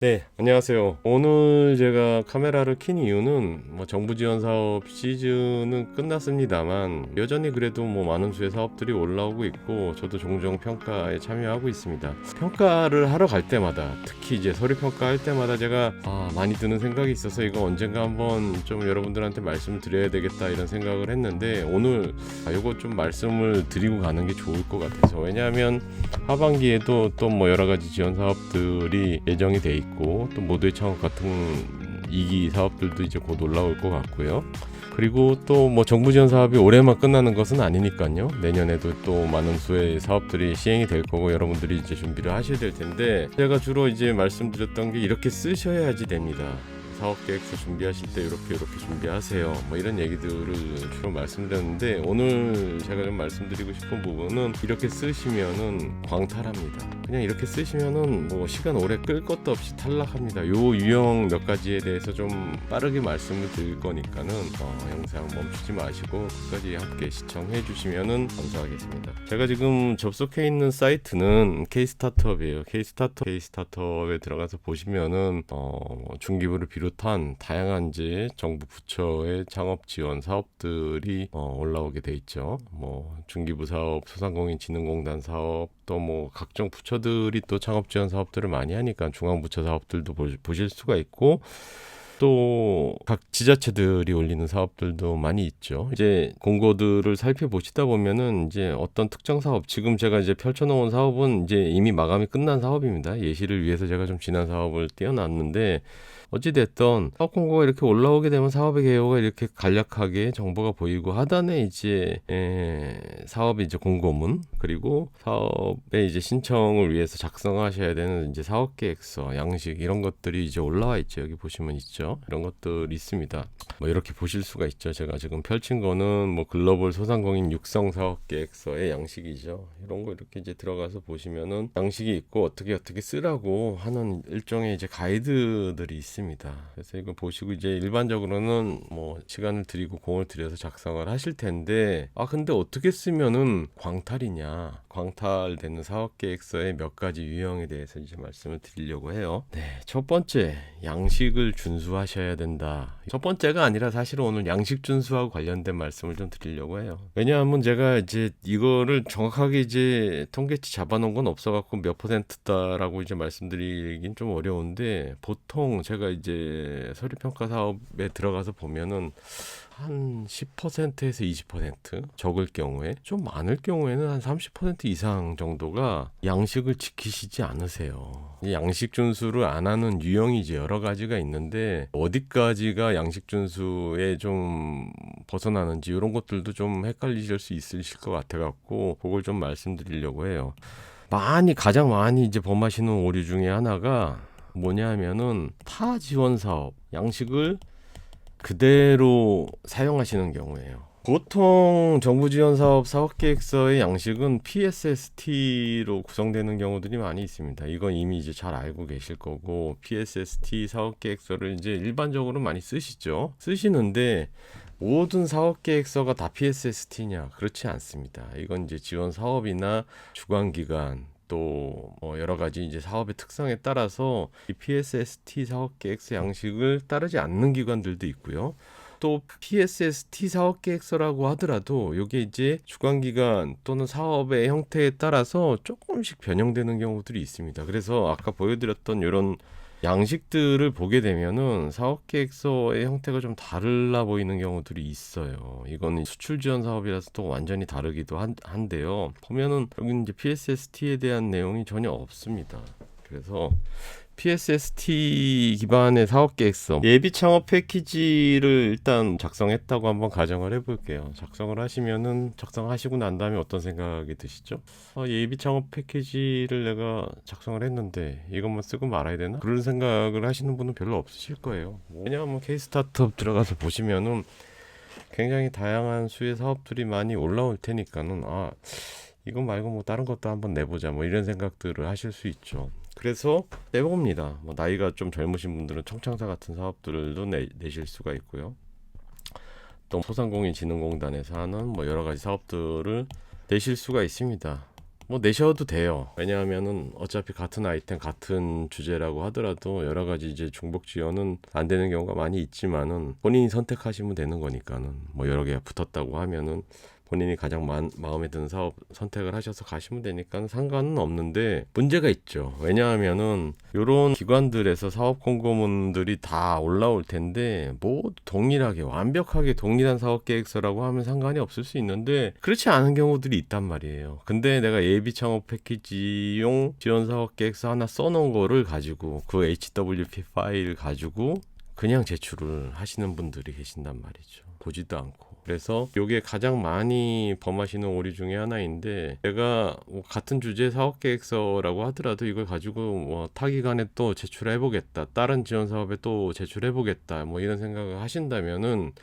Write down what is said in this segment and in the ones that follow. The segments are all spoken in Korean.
네, 안녕하세요. 오늘 제가 카메라를 킨 이유는 정부 지원 사업 시즌은 끝났습니다만 여전히 그래도 많은 수의 사업들이 올라오고 있고 저도 종종 평가에 참여하고 있습니다. 평가를 하러 갈 때마다 특히 이제 서류 평가할 때마다 제가 많이 드는 생각이 있어서 이거 언젠가 한번 좀 여러분들한테 말씀을 드려야 되겠다 이런 생각을 했는데 오늘 이거 좀 말씀을 드리고 가는 게 좋을 것 같아서 왜냐하면 하반기에도 또 여러 가지 지원 사업들이 예정이 돼 있고 또 모두의 창업 같은 2기 사업들도 이제 곧 올라올 것 같고요. 그리고 또 정부 지원 사업이 올해만 끝나는 것은 아니니까요. 내년에도 또 많은 수의 사업들이 시행이 될 거고 여러분들이 이제 준비를 하셔야 될 텐데 제가 주로 이제 말씀드렸던 게 이렇게 쓰셔야지 됩니다. 사업 계획서 준비하실 때 이렇게 준비하세요. 이런 얘기들을 주로 말씀드렸는데 오늘 제가 좀 말씀드리고 싶은 부분은 이렇게 쓰시면은 광탈합니다. 그냥 이렇게 쓰시면은 시간 오래 끌 것도 없이 탈락합니다. 요 유형 몇 가지에 대해서 좀 빠르게 말씀을 드릴 거니까는 영상 멈추지 마시고 끝까지 함께 시청해 주시면은 감사하겠습니다. 제가 지금 접속해 있는 사이트는 K-스타트업이에요. K-스타트업에 들어가서 보시면은 중기부를 비롯한 다양한 이제 정부 부처의 창업 지원 사업들이 올라오게 돼 있죠. 중기부 사업, 소상공인진흥공단 사업, 또 각종 부처들이 또 창업 지원 사업들을 많이 하니까 중앙부처 사업들도 보실 수가 있고 또 각 지자체들이 올리는 사업들도 많이 있죠. 이제 공고들을 살펴보시다 보면은 이제 어떤 특정 사업, 지금 제가 이제 펼쳐놓은 사업은 이제 이미 마감이 끝난 사업입니다. 예시를 위해서 제가 좀 지난 사업을 띄워놨는데 어찌됐든 사업 공고가 이렇게 올라오게 되면 사업의 개요가 이렇게 간략하게 정보가 보이고 하단에 이제 사업의 이제 공고문 그리고 사업의 이제 신청을 위해서 작성하셔야 되는 이제 사업계획서, 양식 이런 것들이 이제 올라와 있죠. 여기 보시면 있죠. 이런 것들이 있습니다. 이렇게 보실 수가 있죠. 제가 지금 펼친 거는 글로벌 소상공인 육성 사업계획서의 양식이죠. 이런 거 이렇게 이제 들어가서 보시면은 양식이 있고 어떻게 쓰라고 하는 일종의 이제 가이드들이 있습니다. 그래서 이거 보시고 이제 일반적으로는 시간을 들이고 공을 들여서 작성을 하실 텐데 근데 어떻게 쓰면은 광탈되는 사업계획서의 몇 가지 유형에 대해서 이제 말씀을 드리려고 해요. 네, 첫 번째 양식을 준수하셔야 된다. 첫 번째가 아니라 사실은 오늘 양식 준수하고 관련된 말씀을 좀 드리려고 해요. 왜냐하면 제가 이제 이거를 정확하게 이제 통계치 잡아놓은 건 없어갖고 몇 %다라고 이제 말씀드리긴 좀 어려운데 보통 제가 이제 서류평가 사업에 들어가서 보면은 한 10%에서 20% 적을 경우에 좀 많을 경우에는 한 30% 이상 정도가 양식을 지키시지 않으세요. 양식 준수를 안 하는 유형이 이제 여러 가지가 있는데 어디까지가 양식 준수에 좀 벗어나는지 이런 것들도 좀 헷갈리실 수 있으실 것 같아 갖고 그걸 좀 말씀드리려고 해요. 가장 많이 이제 범하시는 오류 중에 하나가 뭐냐면은 타 지원 사업 양식을 그대로 사용하시는 경우에요. 보통 정부 지원 사업 사업계획서의 양식은 PSST로 구성되는 경우들이 많이 있습니다. 이건 이미 이제 잘 알고 계실 거고 PSST 사업계획서를 이제 일반적으로 많이 쓰시는데 모든 사업계획서가 다 PSST냐? 그렇지 않습니다. 이건 이제 지원 사업이나 주관기관 또 여러 가지 이제 사업의 특성에 따라서 이 PSST 사업계획서 양식을 따르지 않는 기관들도 있고요. 또 PSST 사업계획서라고 하더라도 이게 이제 주관기관 또는 사업의 형태에 따라서 조금씩 변형되는 경우들이 있습니다. 그래서 아까 보여드렸던 이런 양식들을 보게 되면은 사업계획서의 형태가 좀 달라 보이는 경우들이 있어요. 이거는 수출 지원 사업이라서 또 완전히 다르기도 한데요. 보면은 여기는 이제 PSST에 대한 내용이 전혀 없습니다. 그래서 PSST 기반의 사업계획서 예비 창업 패키지를 일단 작성했다고 한번 가정을 해볼게요. 작성하시고 난 다음에 어떤 생각이 드시죠? 예비 창업 패키지를 내가 작성을 했는데 이것만 쓰고 말아야 되나? 그런 생각을 하시는 분은 별로 없으실 거예요. 왜냐하면 K-스타트업 들어가서 보시면은 굉장히 다양한 수의 사업들이 많이 올라올 테니까는 이거 말고 다른 것도 한번 내보자 이런 생각들을 하실 수 있죠. 그래서 내봅니다. 나이가 좀 젊으신 분들은 청창사 같은 사업들도 내실 수가 있고요. 또 소상공인진흥공단에서 하는 여러 가지 사업들을 내실 수가 있습니다. 뭐 내셔도 돼요. 왜냐하면은 어차피 같은 아이템 같은 주제라고 하더라도 여러 가지 이제 중복 지원은 안 되는 경우가 많이 있지만은 본인이 선택하시면 되는 거니까는 뭐 여러 개가 붙었다고 하면은 본인이 가장 마음에 드는 사업 선택을 하셔서 가시면 되니까 상관은 없는데 문제가 있죠. 왜냐하면은 이런 기관들에서 사업 공고문들이 다 올라올 텐데 모두 동일하게 완벽하게 동일한 사업 계획서라고 하면 상관이 없을 수 있는데 그렇지 않은 경우들이 있단 말이에요. 근데 내가 예비 창업 패키지용 지원 사업 계획서 하나 써놓은 거를 가지고 그 HWP 파일 가지고 그냥 제출을 하시는 분들이 계신단 말이죠. 보지도 않고. 그래서 이게 가장 많이 범하시는 오류 중에 하나인데 제가 뭐 같은 주제 사업계획서라고 하더라도 이걸 가지고 뭐 타기간에 또 제출해보겠다, 다른 지원 사업에 또 제출해보겠다, 뭐 이런 생각을 하신다면은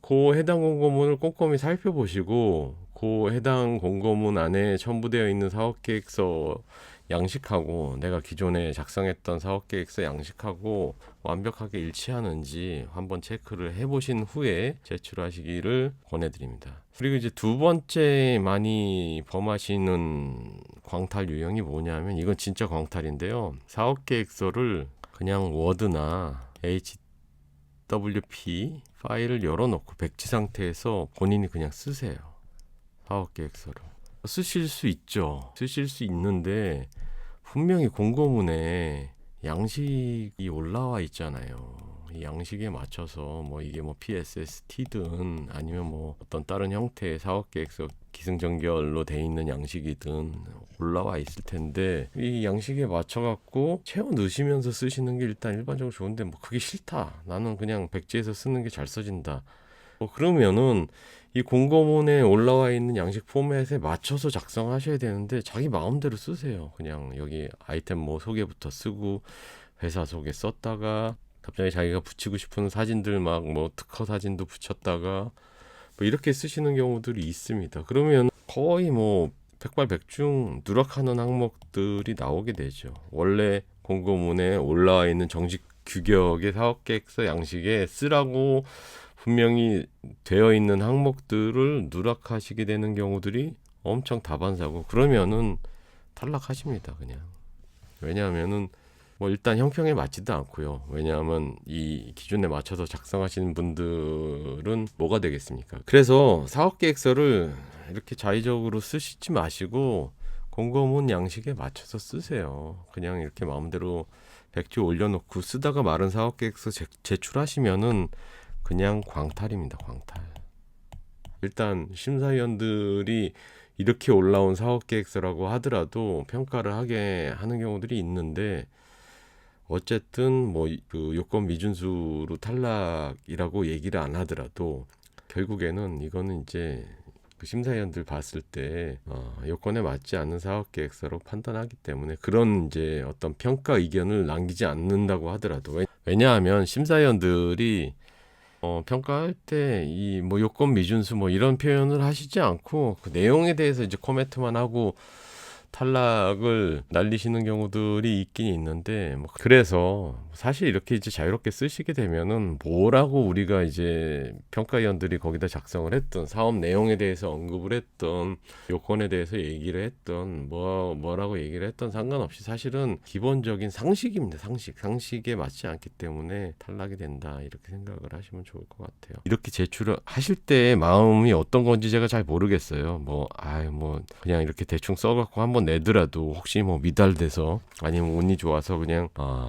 그 해당 공고문을 꼼꼼히 살펴보시고 그 해당 공고문 안에 첨부되어 있는 사업계획서 양식하고 내가 기존에 작성했던 사업계획서 양식하고 완벽하게 일치하는지 한번 체크를 해보신 후에 제출하시기를 권해드립니다. 그리고 이제 두 번째 많이 범하시는 광탈 유형이 뭐냐면 이건 진짜 광탈인데요. 사업계획서를 그냥 워드나 HWP 파일을 열어놓고 백지 상태에서 본인이 그냥 쓰세요. 사업계획서를. 쓰실 수 있죠. 쓰실 수 있는데 분명히 공고문에 양식이 올라와 있잖아요. 이 양식에 맞춰서 뭐 이게 뭐 PSST든 아니면 뭐 어떤 다른 형태의 사업계획서 기승전결로 돼 있는 양식이든 올라와 있을 텐데 이 양식에 맞춰갖고 채워 넣으시면서 쓰시는 게 일단 일반적으로 좋은데 뭐 그게 싫다. 나는 그냥 백지에서 쓰는 게 잘 써진다. 그러면은 이 공고문에 올라와 있는 양식 포맷에 맞춰서 작성하셔야 되는데 자기 마음대로 쓰세요. 그냥 여기 아이템 뭐 소개부터 쓰고 회사 소개 썼다가 갑자기 자기가 붙이고 싶은 사진들 막 뭐 특허 사진도 붙였다가 뭐 이렇게 쓰시는 경우들이 있습니다. 그러면 거의 뭐 백발백중 누락하는 항목들이 나오게 되죠. 원래 공고문에 올라와 있는 정식 규격의 사업계획서 양식에 쓰라고 분명히 되어 있는 항목들을 누락하시게 되는 경우들이 엄청 다반사고 그러면은 탈락하십니다. 그냥. 왜냐하면은 뭐 일단 형평에 맞지도 않고요. 왜냐하면 이 기준에 맞춰서 작성하시는 분들은 뭐가 되겠습니까? 그래서 사업계획서를 이렇게 자의적으로 쓰시지 마시고 공고문 양식에 맞춰서 쓰세요. 그냥 이렇게 마음대로 백지 올려놓고 쓰다가 마른 사업계획서 제출하시면은 그냥 광탈입니다. 광탈. 일단 심사위원들이 이렇게 올라온 사업계획서라고 하더라도 평가를 하게 하는 경우들이 있는데 어쨌든 뭐 그 요건 미준수로 탈락이라고 얘기를 안 하더라도 결국에는 이거는 이제 그 심사위원들 봤을 때 요건에 맞지 않는 사업계획서로 판단하기 때문에 그런 이제 어떤 평가 의견을 남기지 않는다고 하더라도 왜냐하면 심사위원들이 평가할 때 이 뭐 요건 미준수 뭐 이런 표현을 하시지 않고 그 내용에 대해서 이제 코멘트만 하고 탈락을 날리시는 경우들이 있긴 있는데 뭐 그래서 사실 이렇게 이제 자유롭게 쓰시게 되면은 뭐라고 우리가 이제 평가위원들이 거기다 작성을 했던 사업 내용에 대해서 언급을 했던 요건에 대해서 얘기를 했던 뭐라고 얘기를 했던 상관없이 사실은 기본적인 상식입니다. 상식에 맞지 않기 때문에 탈락이 된다 이렇게 생각을 하시면 좋을 것 같아요. 이렇게 제출을 하실 때 마음이 어떤 건지 제가 잘 모르겠어요. 뭐 그냥 이렇게 대충 써갖고 한번 내더라도 혹시 뭐 미달돼서 아니면 운이 좋아서 그냥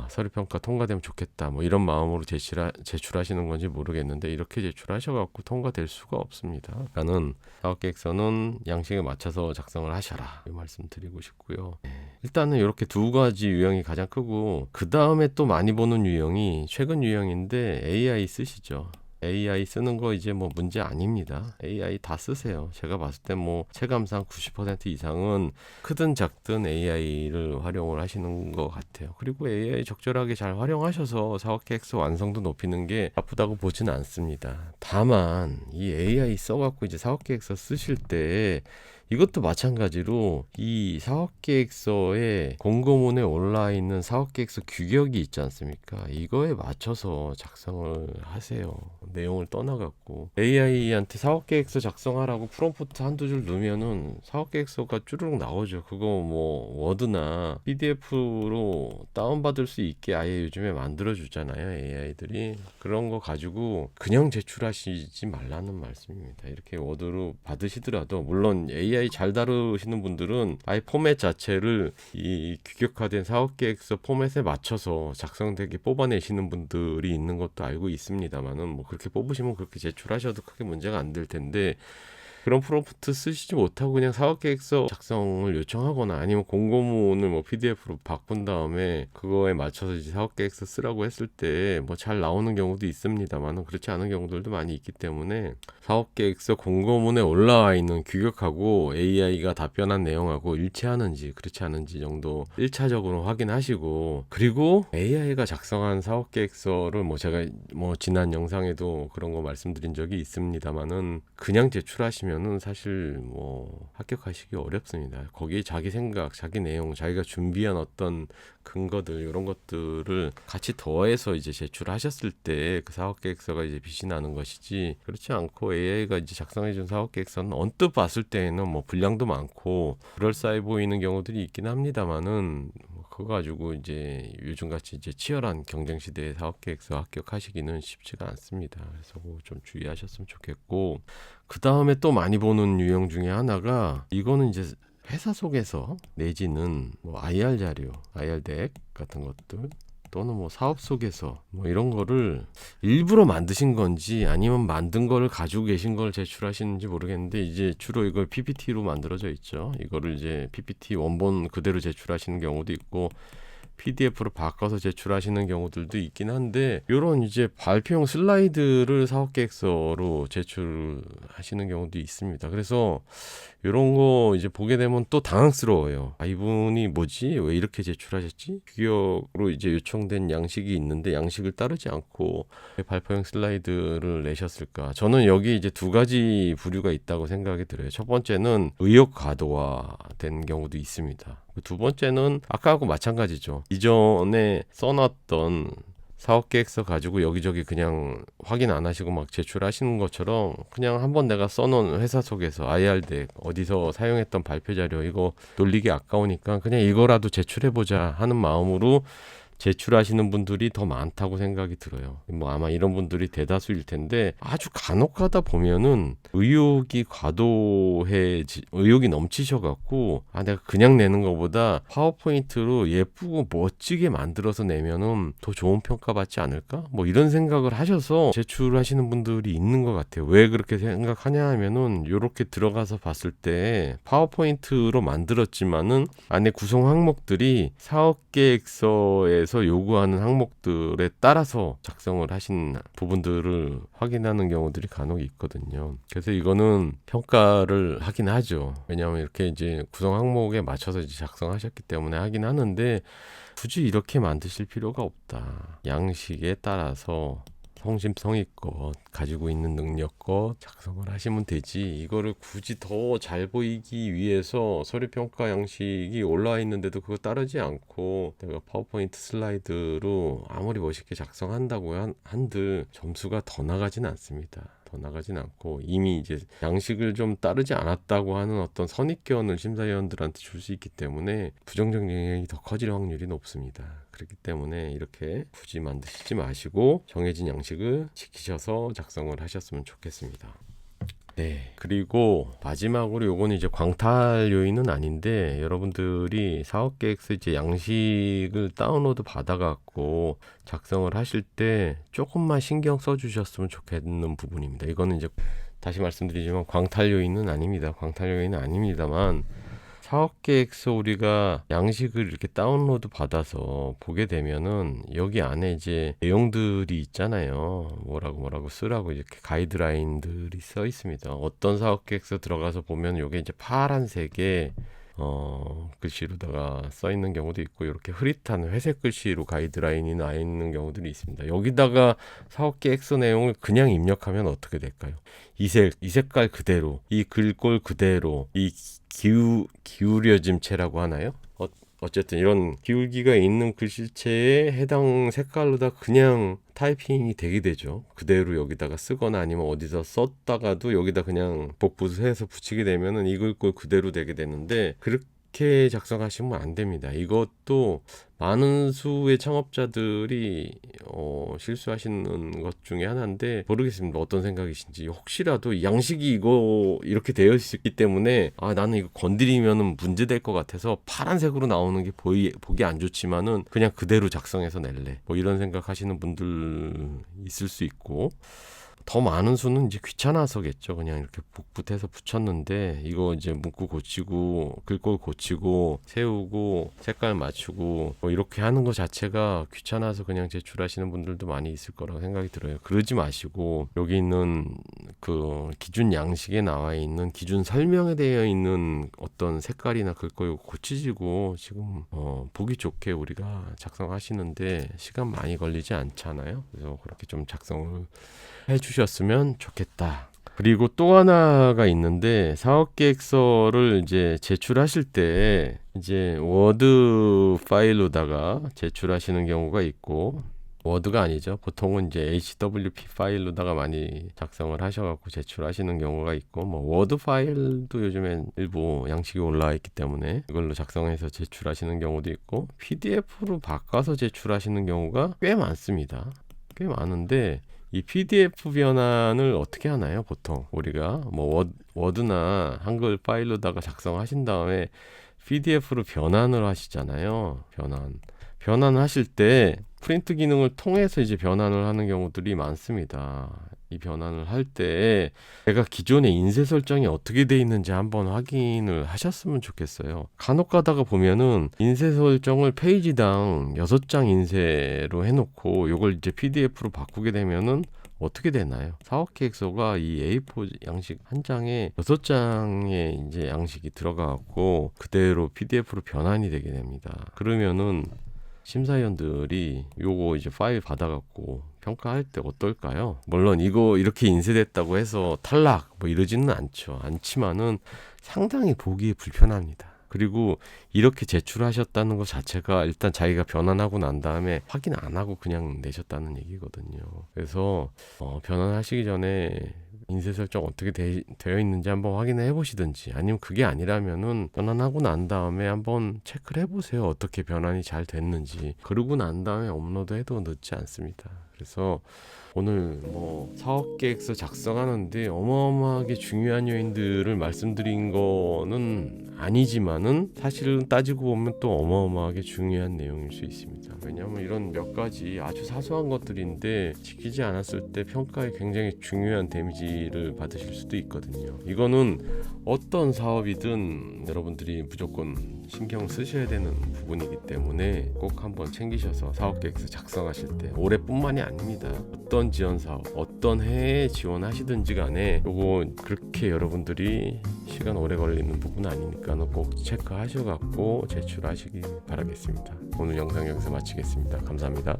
서류평가 통과되면 좋겠다 뭐 이런 마음으로 제출하시는 건지 모르겠는데 이렇게 제출하셔갖고 통과될 수가 없습니다. 그러니까는 사업계획서는 양식에 맞춰서 작성을 하셔라 이 말씀 드리고 싶고요. 일단은 이렇게 두 가지 유형이 가장 크고 그 다음에 또 많이 보는 유형이 최근 유형인데 AI 쓰시죠. AI 쓰는 거 이제 뭐 문제 아닙니다. AI 다 쓰세요. 제가 봤을 때 뭐 체감상 90% 이상은 크든 작든 AI를 활용을 하시는 것 같아요. 그리고 AI 적절하게 잘 활용하셔서 사업계획서 완성도 높이는 게 나쁘다고 보지는 않습니다. 다만 이 AI 써갖고 이제 사업계획서 쓰실 때 이것도 마찬가지로 이 사업계획서에 공고문에 올라 있는 사업계획서 규격이 있지 않습니까? 이거에 맞춰서 작성을 하세요. 내용을 떠나갖고 AI한테 사업계획서 작성하라고 프롬프트 한두 줄 넣으면은 사업계획서가 쭈르륵 나오죠. 그거 뭐 워드나 PDF로 다운받을 수 있게 아예 요즘에 만들어주잖아요. AI들이. 그런 거 가지고 그냥 제출하시지 말라는 말씀입니다. 이렇게 워드로 받으시더라도, 물론 AI 잘 다루시는 분들은 아예 포맷 자체를 이 규격화된 사업계획서 포맷에 맞춰서 작성되게 뽑아내시는 분들이 있는 것도 알고 있습니다만은, 뭐 그렇게 뽑으시면 그렇게 제출하셔도 크게 문제가 안 될 텐데, 그런 프롬프트 쓰시지 못하고 그냥 사업계획서 작성을 요청하거나 아니면 공고문을 뭐 PDF로 바꾼 다음에 그거에 맞춰서 이제 사업계획서 쓰라고 했을 때 뭐 잘 나오는 경우도 있습니다만 그렇지 않은 경우들도 많이 있기 때문에, 사업계획서 공고문에 올라와 있는 규격하고 AI가 답변한 내용하고 일치하는지 그렇지 않은지 정도 1차적으로 확인하시고, 그리고 AI가 작성한 사업계획서를 뭐 제가 뭐 지난 영상에도 그런 거 말씀드린 적이 있습니다만은, 그냥 제출하시면은 사실 뭐 합격하시기 어렵습니다. 거기에 자기 생각, 자기 내용, 자기가 준비한 어떤 근거들, 이런 것들을 같이 더해서 이제 제출하셨을 때 그 사업계획서가 이제 빛이 나는 것이지, 그렇지 않고 AI가 이제 작성해준 사업계획서는 언뜻 봤을 때에는 뭐 분량도 많고 그럴싸해 보이는 경우들이 있긴 합니다만은, 그거 가지고 이제 요즘같이 이제 치열한 경쟁 시대에 사업계획서 합격하시기는 쉽지가 않습니다. 그래서 그거 좀 주의하셨으면 좋겠고, 그 다음에 또 많이 보는 유형 중에 하나가, 이거는 이제 회사 속에서 내지는 뭐 IR 자료, IR 덱 같은 것들, 또는 뭐 사업 속에서 뭐 이런 거를 일부러 만드신 건지 아니면 만든 거를 가지고 계신 걸 제출하시는지 모르겠는데, 이제 주로 이걸 PPT로 만들어져 있죠. 이거를 이제 PPT 원본 그대로 제출하시는 경우도 있고 PDF로 바꿔서 제출하시는 경우들도 있긴 한데, 이런 이제 발표용 슬라이드를 사업계획서로 제출하시는 경우도 있습니다. 그래서 이런 거 이제 보게 되면 또 당황스러워요. 아, 이분이 뭐지? 왜 이렇게 제출하셨지? 규격으로 이제 요청된 양식이 있는데 양식을 따르지 않고 왜 발표용 슬라이드를 내셨을까? 저는 여기 이제 두 가지 부류가 있다고 생각이 들어요. 첫 번째는 의욕 과도화된 경우도 있습니다. 두 번째는 아까하고 마찬가지죠. 이전에 써놨던 사업계획서 가지고 여기저기 그냥 확인 안 하시고 막 제출하시는 것처럼, 그냥 한번 내가 써놓은 회사 속에서 IR 덱 어디서 사용했던 발표 자료 이거 돌리기 아까우니까 그냥 이거라도 제출해보자 하는 마음으로 제출하시는 분들이 더 많다고 생각이 들어요. 뭐 아마 이런 분들이 대다수일 텐데, 아주 간혹가다 보면은 의욕이 넘치셔갖고, 아 내가 그냥 내는 것보다 파워포인트로 예쁘고 멋지게 만들어서 내면은 더 좋은 평가 받지 않을까? 뭐 이런 생각을 하셔서 제출하시는 분들이 있는 것 같아요. 왜 그렇게 생각하냐 하면은, 요렇게 들어가서 봤을 때 파워포인트로 만들었지만은 안에 구성 항목들이 사업계획서에 요구하는 항목들에 따라서 작성을 하신 부분들을 확인하는 경우들이 간혹 있거든요. 그래서 이거는 평가를 하긴 하죠. 왜냐하면 이렇게 이제 구성 항목에 맞춰서 이제 작성하셨기 때문에 하긴 하는데, 굳이 이렇게 만드실 필요가 없다. 양식에 따라서 성심성의껏 가지고 있는 능력껏 작성을 하시면 되지, 이거를 굳이 더 잘 보이기 위해서 서류평가 양식이 올라와 있는데도 그거 따르지 않고 내가 파워포인트 슬라이드로 아무리 멋있게 작성한다고 한들 점수가 더 나가진 않습니다. 더 나가진 않고, 이미 이제 양식을 좀 따르지 않았다고 하는 어떤 선입견을 심사위원들한테 줄 수 있기 때문에 부정적 영향이 더 커질 확률이 높습니다. 그렇기 때문에 이렇게 굳이 만드시지 마시고 정해진 양식을 지키셔서 작성을 하셨으면 좋겠습니다. 네. 그리고 마지막으로 요거는 이제 광탈 요인은 아닌데, 여러분들이 사업계획서 이제 양식을 다운로드 받아갖고 작성을 하실 때 조금만 신경 써주셨으면 좋겠는 부분입니다. 이거는 이제 다시 말씀드리지만 광탈 요인은 아닙니다. 광탈 요인은 아닙니다만, 사업계획서 우리가 양식을 이렇게 다운로드 받아서 보게 되면은 여기 안에 이제 내용들이 있잖아요. 뭐라고 쓰라고 이렇게 가이드라인들이 써 있습니다. 어떤 사업계획서 들어가서 보면 요게 이제 파란색에 글씨로다가 써 있는 경우도 있고 이렇게 흐릿한 회색 글씨로 가이드라인이 나 있는 경우들이 있습니다. 여기다가 사업 계획서 내용을 그냥 입력하면 어떻게 될까요? 이 색깔 그대로, 이 글꼴 그대로, 이 기울여짐체라고 하나요? 어쨌든 이런 기울기가 있는 글씨체에 해당 색깔로다 그냥 타이핑이 되게 되죠. 그대로 여기다가 쓰거나 아니면 어디서 썼다가도 여기다 그냥 복붙해서 붙이게 되면은 이 글꼴 그대로 되게 되는데, 그렇게 작성하시면 안 됩니다. 이것도 많은 수의 창업자들이 실수하시는 것 중에 하나인데, 모르겠습니다. 어떤 생각이신지. 혹시라도 이 양식이 이거 이렇게 되어 있기 때문에 나는 이거 건드리면은 문제될 것 같아서 파란색으로 나오는 게 보기 안 좋지만은 그냥 그대로 작성해서 낼래, 뭐 이런 생각하시는 분들 있을 수 있고, 더 많은 수는 이제 귀찮아서겠죠. 그냥 이렇게 복붙해서 붙였는데 이거 이제 문구 고치고 글꼴 고치고 세우고 색깔 맞추고 뭐 이렇게 하는 거 자체가 귀찮아서 그냥 제출하시는 분들도 많이 있을 거라고 생각이 들어요. 그러지 마시고 여기 있는 그 기준 양식에 나와 있는 기준 설명에 되어 있는 어떤 색깔이나 글꼴 고치시고 지금 보기 좋게 우리가 작성하시는데 시간 많이 걸리지 않잖아요. 그래서 그렇게 좀 작성을 해주셨으면 좋겠다. 그리고 또 하나가 있는데, 사업계획서를 이제 제출하실 때 이제 워드 파일로다가 제출하시는 경우가 있고, 워드가 아니죠. 보통은 이제 HWP 파일로다가 많이 작성을 하셔갖고 제출하시는 경우가 있고, 뭐 워드 파일도 요즘엔 일부 양식이 올라와 있기 때문에 이걸로 작성해서 제출하시는 경우도 있고, PDF로 바꿔서 제출하시는 경우가 꽤 많습니다. 꽤 많은데 이 PDF 변환을 어떻게 하나요? 보통 우리가 뭐 워드나 한글 파일로다가 작성하신 다음에 PDF로 변환을 하시잖아요. 변환하실 때 프린트 기능을 통해서 이제 변환을 하는 경우들이 많습니다. 이 변환을 할 때 내가 기존의 인쇄 설정이 어떻게 돼 있는지 한번 확인을 하셨으면 좋겠어요. 간혹 가다가 보면은 인쇄 설정을 페이지당 6장 인쇄로 해놓고 이걸 이제 PDF로 바꾸게 되면은 어떻게 되나요? 사업계획서가 이 A4 양식 한 장에 6장의 이제 양식이 들어가고 그대로 PDF로 변환이 되게 됩니다. 그러면은 심사위원들이 요거 이제 파일 받아갖고 평가할 때 어떨까요? 물론 이거 이렇게 인쇄됐다고 해서 탈락 뭐 이러지는 않지만은 상당히 보기에 불편합니다. 그리고 이렇게 제출하셨다는 것 자체가 일단 자기가 변환하고 난 다음에 확인 안 하고 그냥 내셨다는 얘기거든요. 그래서 변환하시기 전에 인쇄 설정 어떻게 되어 있는지 한번 확인해 보시든지, 아니면 그게 아니라면은 변환하고 난 다음에 한번 체크를 해보세요. 어떻게 변환이 잘 됐는지. 그러고 난 다음에 업로드해도 늦지 않습니다. 그래서 오늘 뭐 사업계획서 작성하는데 어마어마하게 중요한 요인들을 말씀드린 거는 아니지만은 사실은 따지고 보면 또 어마어마하게 중요한 내용일 수 있습니다. 왜냐하면 이런 몇 가지 아주 사소한 것들인데 지키지 않았을 때 평가에 굉장히 중요한 데미지를 받으실 수도 있거든요. 이거는 어떤 사업이든 여러분들이 무조건 신경 쓰셔야 되는 부분이기 때문에 꼭 한번 챙기셔서 사업계획서 작성하실 때, 올해뿐만이 아닙니다. 어떤 지원사업, 어떤 해에 지원하시든지 간에 요거 그렇게 여러분들이 시간 오래 걸리는 부분 아니니까 꼭 체크하셔갖고 제출하시기 바라겠습니다. 오늘 영상 여기서 마치겠습니다. 감사합니다.